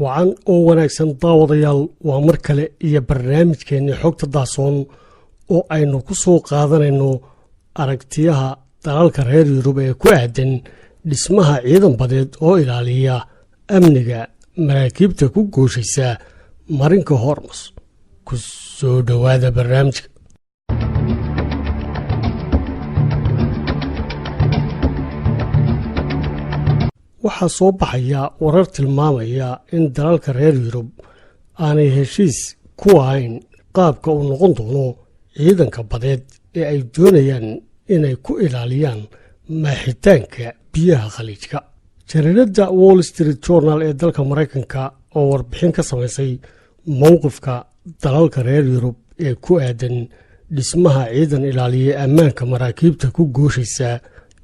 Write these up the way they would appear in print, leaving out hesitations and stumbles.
wacan oo wanaagsan daawadayaal waa mar kale iyo barnaamijkeennii xogta daasoon oo aynu ku soo qaadanayno aragtiyaha dalalka reer Yurub ee ku aadan dhismaha ciidan badeed oo ilaaliya amniga maraakiibta ku gooshaysa marinka Hormuz. ku soo dhawaada barnaamijka. waxaa soo baxaya warar tilmaamaya in dalalka reer Yurub aanay heshiis ku ahayn qaabka uu noqon doono ciidanka badeed ee ay doonayaan inay ku ilaaliyaan maaxitaanka biyaha khaliijka. jariiradda Wall Street Journal ee dalka Mareykanka oo warbixin ka samaysay mowqifka dalalka reer Yurub ee ku aadan dhismaha ciidan ilaaliya ammaanka maraakiibta ku gooshaysa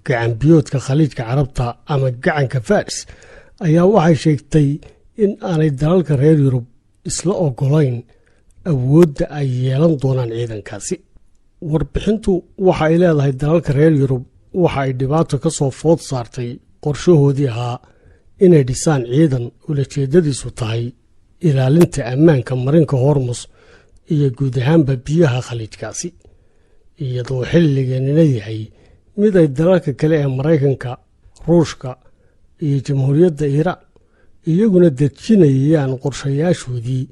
gacan biyoodka khaliijka carabta ama gacanka Faris ayaa waxay sheegtay in aanay dalalka reer Yurub isla ogolayn awoodda ay yeelan doonaan ciidankaasi. warbixintu waxa ay leedahay dalalka reer Yurub waxa ay dhibaato ka soo food saartay qorshahoodii ahaa inay dhisaan ciidan ulajeedadiisu tahay ilaalinta ammaanka marinka Hormuz iyo guud ahaanba biyaha khaliijkaasi, iyadoo xilliganina yahay mid ay dalalka kale ee Mareykanka, Ruushka iyo Jamhuuriyadda Iiraan iyaguna dejinayaan qorshayaashoodii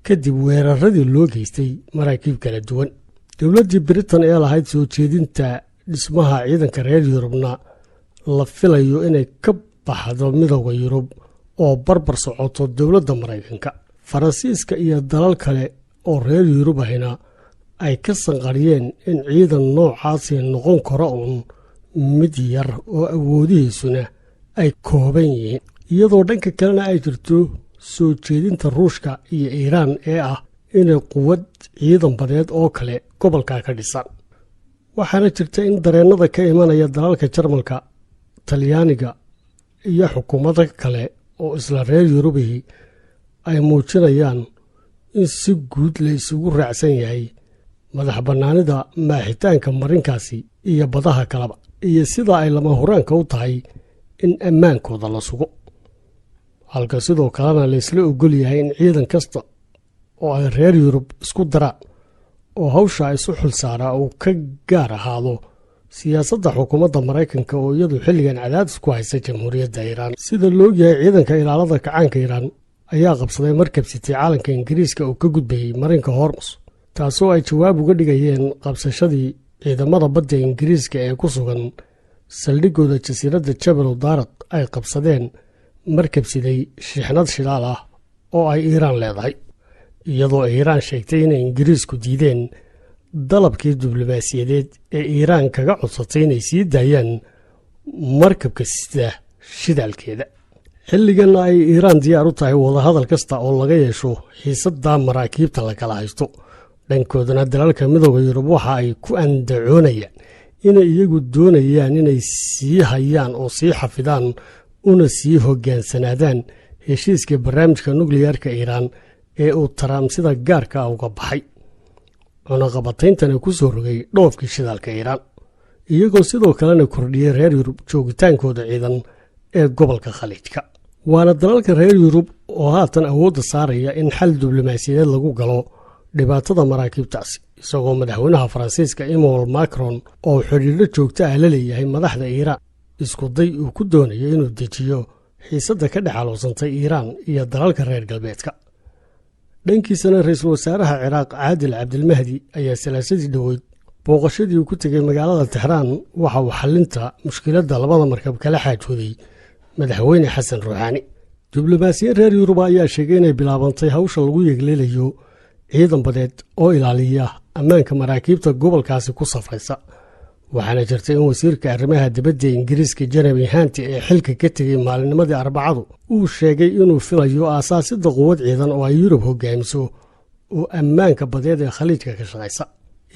kadib weeraradii loo geystay maraakiib kala duwan. dowladdii Britain ee lahayd soo jeedinta dhismaha ciidanka reer Yurubna la filayo inay ka baxdo midowda Yurub oo barbar socoto dowladda Mareykanka. Faransiiska iyo dalal kale oo reer Yurub ahina ay ka sanqariyeen in ciidan noocaasi noqon karo uun mid yar oo awoodihiisuna ay kooban yihiin, iyadoo dhanka kalena ay jirto soo jeedinta Ruushka iyo Iiraan ee ah inay quwad ciidan badeed oo kale gobolka ka dhisaan. waxaana jirta in dareennada ka imanaya dalalka Jarmalka, Talyaaniga iyo xukuumada kale oo isla reer Yurubihi ay muujinayaan in si guud la isugu raacsan yahay madax bannaanida maaxitaanka marinkaasi iyo badaha kaleba, iyo sida ay lama huraanka u tahay in ammaankooda la sugo. halka sidoo kalena laysla ogol yahay in ciidan kasta oo ay reer Yurub isku daraan oo hawsha isu xilsaaraa uu ka gaar ahaado siyaasadda xukuumadda Mareykanka oo iyadu xilligan cadaadis ku haysa Jamhuuriyadda Iiraan. sida loo yahay ciidanka ilaalada kacaanka Iiraan ayaa qabsaday markab sitay calanka Ingiriiska oo ka gudbayay marinka Hormuz, taasoo ay jawaab uga dhigayeen qabsashadii ciidamada badda Ingiriiska ee ku sugan saldhigooda jasiiradda Jabal Daaraq ay qabsadeen markab siday shixnad shidaal ah oo ay Iiraan leedahay, iyadoo Iiraan sheegtay inay Ingiriisku diideen dalabkii diblomaasiyadeed ee Iiraan kaga codsatay inay sii daayaan markabka sida shidaalkeeda. xilligan ay Iiraan diyaar u tahay wadahadal kasta oo laga yeesho xiisadda maraakiibta la kala haysto. dhankoodana dalalka midowda Yurub waxa ay ku andacoonayaan inay iyagu doonayaan inay sii hayaan oo sii xafidaan una sii hogaansanaadaan heshiiska barnaamijka nukliyeerka Iiraan ee uu Trump sida gaarka ah uga baxay, cunaqabatayntana ku soo rogay dhoofkii shidaalka Iiraan, iyagoo sidoo kalena kordhiyey reer Yurub joogitaankooda ciidan ee gobolka khaliijka. waana dalalka reer Yurub oo haatan awoodda saaraya in xal diblomaasiyadeed lagu galo dhibaatada maraakiibtaasi, isagoo madaxweynaha Faransiiska Emmanuel Macron oo xidhiidho joogto ah la leeyahay madaxda Iiraan isku day uu ku doonayo inuu dejiyo xiisadda ka dhex aloosantay Iiraan iyo dalalka reer galbeedka. dhankiisana ra-iisul wasaaraha Ciraaq Caadil Cabdilmahdi ayaa salaasadii dhoweyd booqashadii uu ku tegay magaalada Tehraan waxa uu xalinta mushkiladda labada markab kala xaajooday madaxweyne Xasan Ruuxaani. diblomaasiyiin reer Yurub ayaa sheegay inay bilaabantay hawsha lagu yeegleelayo ciidan badeed oo ilaaliya ammaanka maraakiibta gobolkaasi ku safraysa, waxaana jirtay in wasiirka arrimaha dibadda Ingiriiska Jeremy Hunt ee xilka ka tegay maalinnimadii Arbacadu uu sheegay inuu filayo aasaasidda quwad ciidan oo ay Yurub hogaamiso oo ammaanka badeed ee khaliijka ka shaqaysa,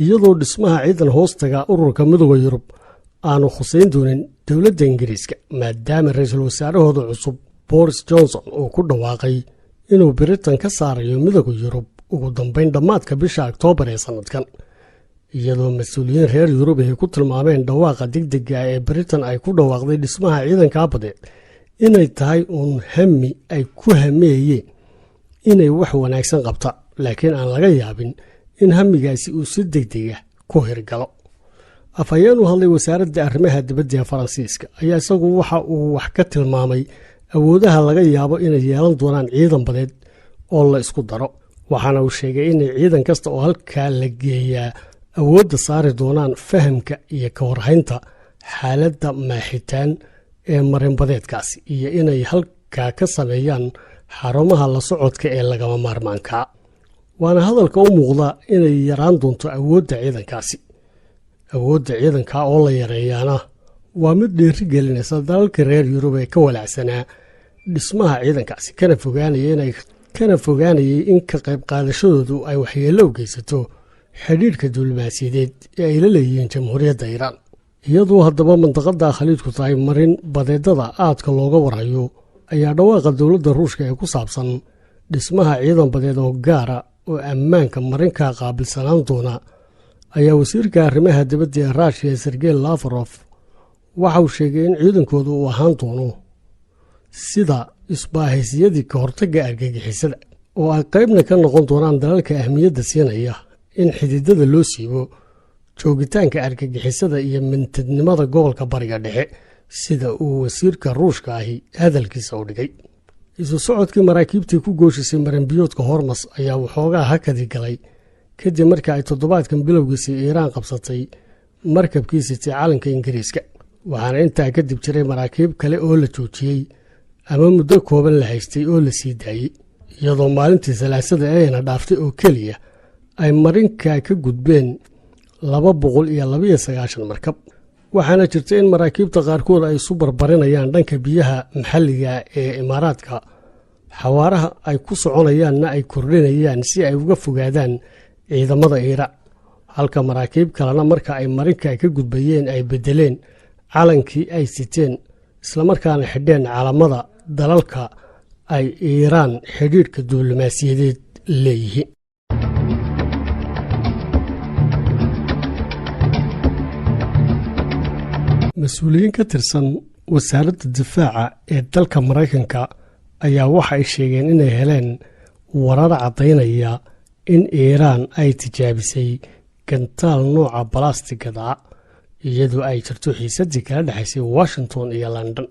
iyadoo dhismaha ciidan hoostaga ururka midowda Yurub aanu khuseyn doonin dowladda Ingiriiska, maadaama ra-iisul wasaarahooda cusub Boris Johnson uu ku dhawaaqay inuu Britain ka saarayo midowda Yurub ugu dambeyn dhammaadka bisha Oktoobar ee sanadkan, iyadoo mas-uuliyiin reer Yurub ay ku tilmaameen dhawaaqa degdega ee Britain ay ku dhawaaqday dhismaha ciidanka badeed inay tahay uun hami ay ku hameeyeen inay wax wanaagsan qabta laakiin aan laga yaabin in hamigaasi uu si degdega ku hirgalo. afhayeen u hadlay wasaaradda arrimaha dibadda ee Faransiiska ayaa isagu waxa uu wax ka tilmaamay awoodaha laga yaabo inay yeelan doonaan ciidan badeed oo la isku daro, waxaana uu sheegay in ciidan kasta oo halkaa la geeyaa awoodda saari doonaan fahamka iyo ka warhaynta xaaladda maaxitaan ee marinbadeedkaasi iyo inay halkaa ka sameeyaan xarumaha la socodka ee lagama maarmaanka. waana hadalka u muuqda inay yaraan doonto awoodda ciidankaasi. awoodda ciidanka oo la yareeyaana waa mid dhiiri gelinaysa dalalka reer Yurub ee ka walaacsanaa dhismaha ciidankaasi kana fogaanayay in ka qayb qaadashadoodu ay waxyeello u geysato xidhiidhka diblomaasiyadeed ee ay la leeyihiin jamhuuriyadda Iiraan. iyadoo haddaba mandaqada khaliijku tahay marin badeedada aadka looga warhayo ayaa dhawaaqa dowladda Ruushka ee ku saabsan dhismaha ciidan badeed oo gaara oo ammaanka marinka qaabilsanaan doona ayaa wasiirka arrimaha dibadda ee Ruushka Sergey Lavrov waxa uu sheegay in ciidankoodu uu ahaan doono sida isbaahisyadii ka hortagga argagixisada oo ay qaybna ka noqon doonaan dalalka ahmiyadda siinaya in xididada loo siibo joogitaanka argagixisada iyo mintidnimada gobolka bariga dhexe, sida uu wasiirka Ruushka ahi hadalkiisa u dhigay. isu socodkii maraakiibtii ku gooshisay maranbiyoodka Hormuz ayaa waxoogaa hakadi galay kadib markii ay toddobaadkan bilowgiisii Iiraan qabsatay markabkiisii calanka Ingiriiska, waxaana intaa kadib jiray maraakiib kale oo la joojiyey ama muddo kooban la haystay oo la sii daayey, iyadoo maalintii Salaasada ayna dhaaftay oo keliya ay marinka ka gudbeen 292 markab. waxaana jirta in maraakiibta qaarkood ay isu barbarinayaan dhanka biyaha maxalliga ee Imaaraadka, xawaaraha ay ku soconayaanna ay kordhinayaan si ay uga fogaadaan ciidamada Iiraan, halka maraakiib kalena marka ay marinka ka gudbayeen ay bedeleen calankii ay siteen islamarkaana xidheen calamada dalalka ay Iiraan xidhiidhka diblomaasiyadeed leeyihiin. mas-uuliyiin ka tirsan wasaaradda difaaca ee dalka Maraykanka ayaa waxa ay sheegeen inay heleen warar caddaynaya in Iiraan ay tijaabisay gantaal nooca balastigada iyadoo ay jirto xiisadii kala dhexaysay Washington iyo London.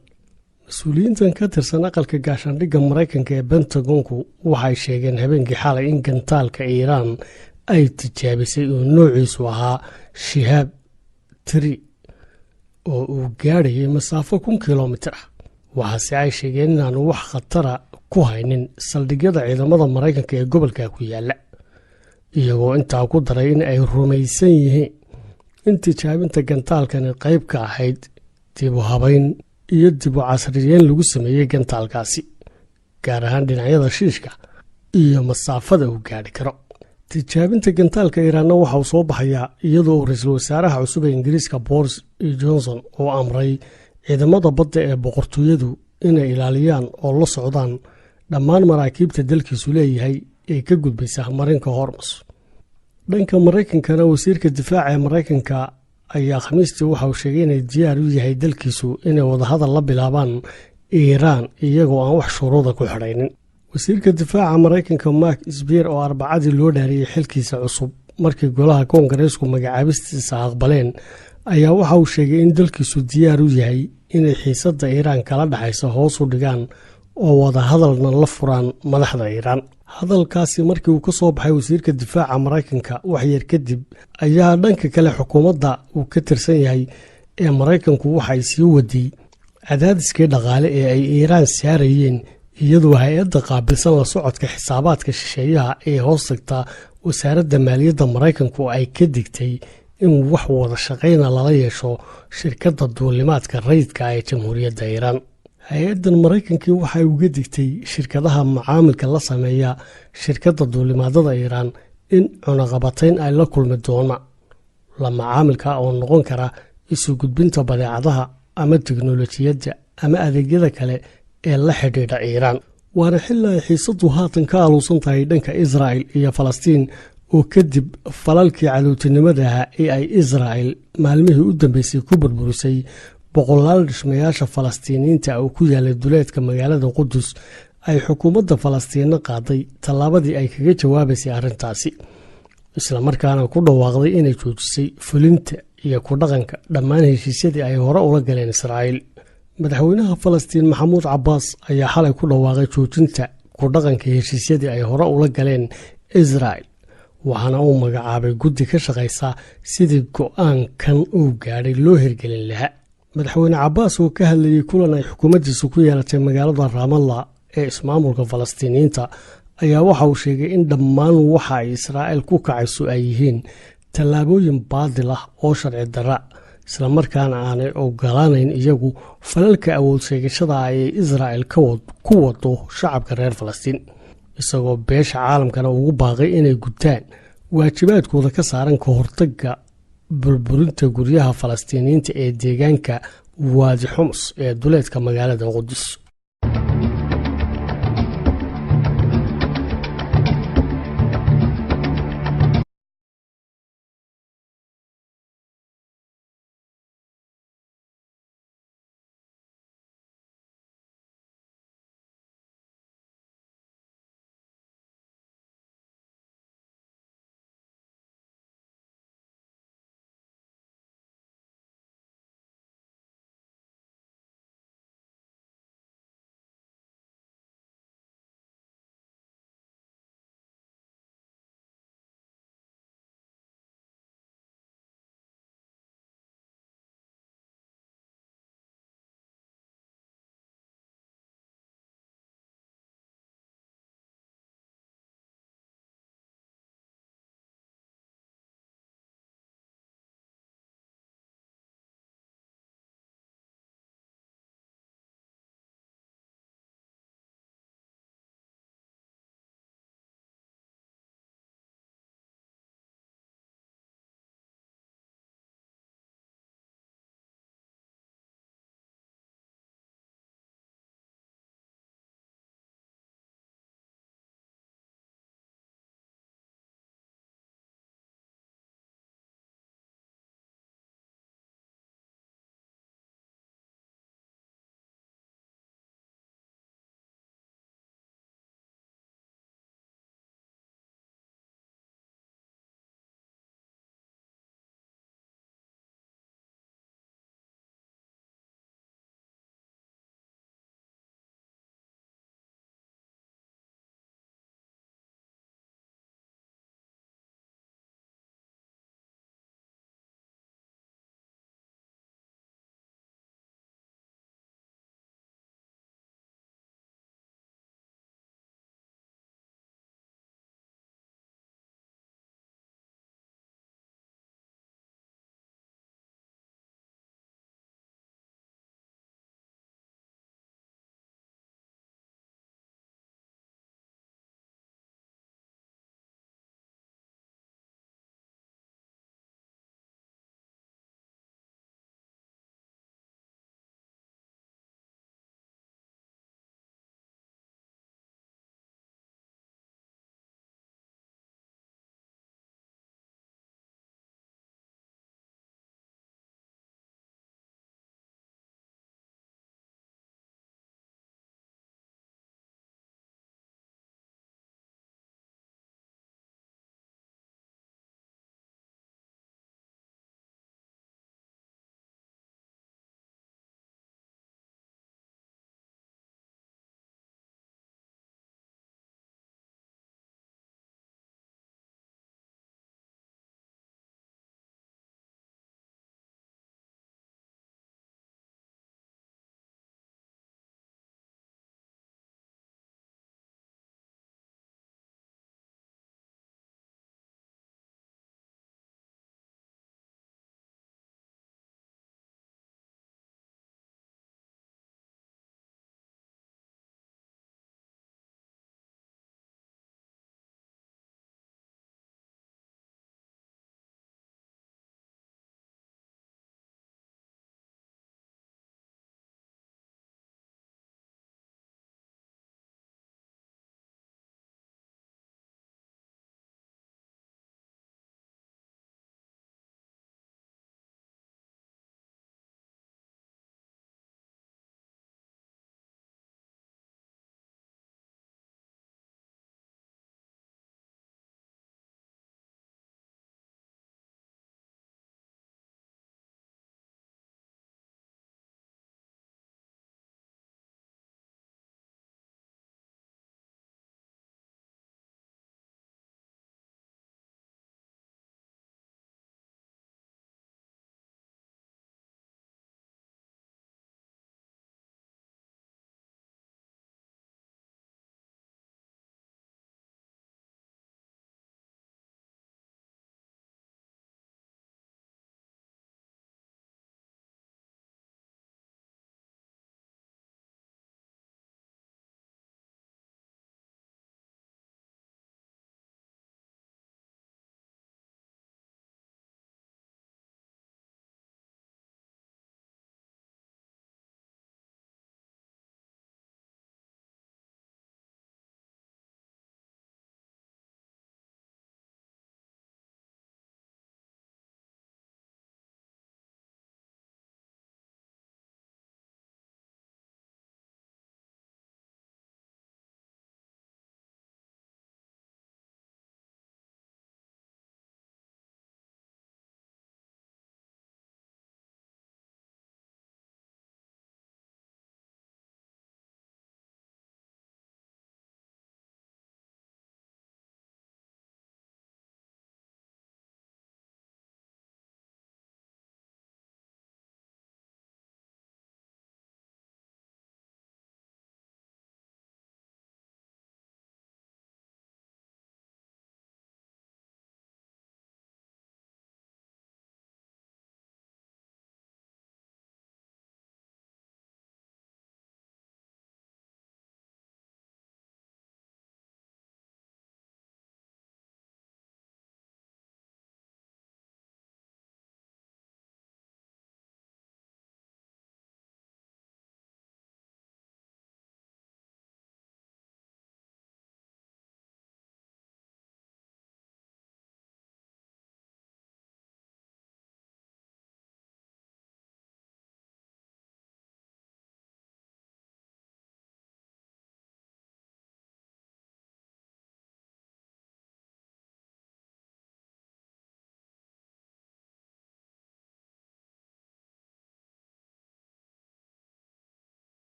mas-uuliyiintan ka tirsan aqalka gaashaandhigga Maraykanka ee Pentagonku waxay sheegeen habeenkii xalay in gantaalka Iiraan ay tijaabisay uu noociisu ahaa Shihaab 3 oo uu gaadhayay masaafo 1 kilomitir ah, waxaase ay sheegeen inaanu wax khatara ku haynin saldhigyada ciidamada Maraykanka ee gobolka ku yaala, iyagoo intaa ku daray in ay rumaysan yihiin in tijaabinta gantaalkani qayb ka ahayd dib u habayn iyo dib u casriyeyn lagu sameeyey gantaalkaasi, gaar ahaan dhinacyada shiishka iyo masaafada uu gaadhi karo. tijaabinta gantaalka Iiraanna waxa uu soo baxayaa iyadoo ra'iisul wasaaraha cusub ee Ingiriiska Boris Johnson oo amray ciidamada badda ee boqortooyadu inay ilaaliyaan oo la socdaan dhammaan maraakiibta dalkiisu leeyahay ee ka gudbaysa marinka Hormuz. dhanka Maraykankana wasiirka difaaca ee Maraykanka ayaa Khamiistii waxa uu sheegay inay diyaar u yahay dalkiisu inay wadahadal la bilaabaan Iiraan iyagoo aan wax shuruuda ku xidhaynin. wasiirka difaaca Maraykanka Mark Esper oo Arbacadii loo dhaariyay xilkiisa cusub markii golaha Koongareesku magacaabistiisa aqbaleen ayaa waxa uu sheegay in dalkiisu diyaar u yahay inay xiisadda Iiraan kala dhaxayso hoos u dhigaan oo wadahadalna la furaan madaxda Iiraan. hadalkaasi markii uu ka soo baxay wasiirka difaaca Maraykanka wax yar kadib ayaa dhanka kale xukuumadda uu ka tirsan yahay ee Maraykanku waxay sii waday cadaadiskii dhaqaale ee ay Iiraan saarayeen, iyadoo hay-adda qaabilsan la socodka xisaabaadka shisheeyaha ee hoos tagta wasaaradda maaliyadda Maraykanku ay ka digtay in wax wada shaqayna lala yeesho shirkadda duulimaadka rayidka ee jamhuuriyadda Iiraan. hay-addan Maraykankii waxay uga digtay shirkadaha macaamilka la sameeya shirkadda duulimaadada Iiraan in cunaqabatayn ay la kulmi doona la macaamilka oo noqon kara isu gudbinta badeecadaha ama tiknoolajiyadda ama adeegyada kale ee la xidhiidha Iiraan. waana xilli ay xiisaddu haatan ka aaluusan tahay dhanka Israa'il iyo Falastiin oo kadib falalkii cadowtinimada ah ee ay Israa'il maalmihii u dambeysay ku burburisay boqolaal dhismayaasha Falastiiniyiinta oo ku yaala duleedka magaalada Qudus ay xukuumadda falastiinna qaaday tallaabadii ay kaga jawaabaysay arrintaasi, islamarkaana ku dhawaaqday inay joojisay fulinta iyo ku dhaqanka dhammaan heshiisyadii ay hore ula galeen Israa'iil. madaxweynaha Falastiin Maxamuud Cabbaas ayaa xalay ku dhawaaqay joojinta ku dhaqanka heshiisyadii ay hore ula galeen Israa'iil, waxaana uu magacaabay guddi ka shaqaysa sidii go'aankan uu gaadhay loo hirgelin lahaa. madaxweyne Cabbaas oo ka hadlayay kulan ay xukuumaddiisu ku yeelatay magaalada Ramallah ee ismaamulka Falastiiniyiinta ayaa waxa uu sheegay in dhammaan waxa ay Israa'iil ku kacayso ay yihiin tallaabooyin baadil ah oo sharci darra, islamarkaana aanay ogolaanayn iyagu falalka awood sheegashada ay Israa'iil ku wado shacabka reer Falastiin, isagoo beesha caalamkana ugu baaqay inay gutaan waajibaadkooda ka saaran ka hortagga burburinta guryaha Falastiiniyiinta ee deegaanka Waadi Xums ee duleedka magaalada Qudus.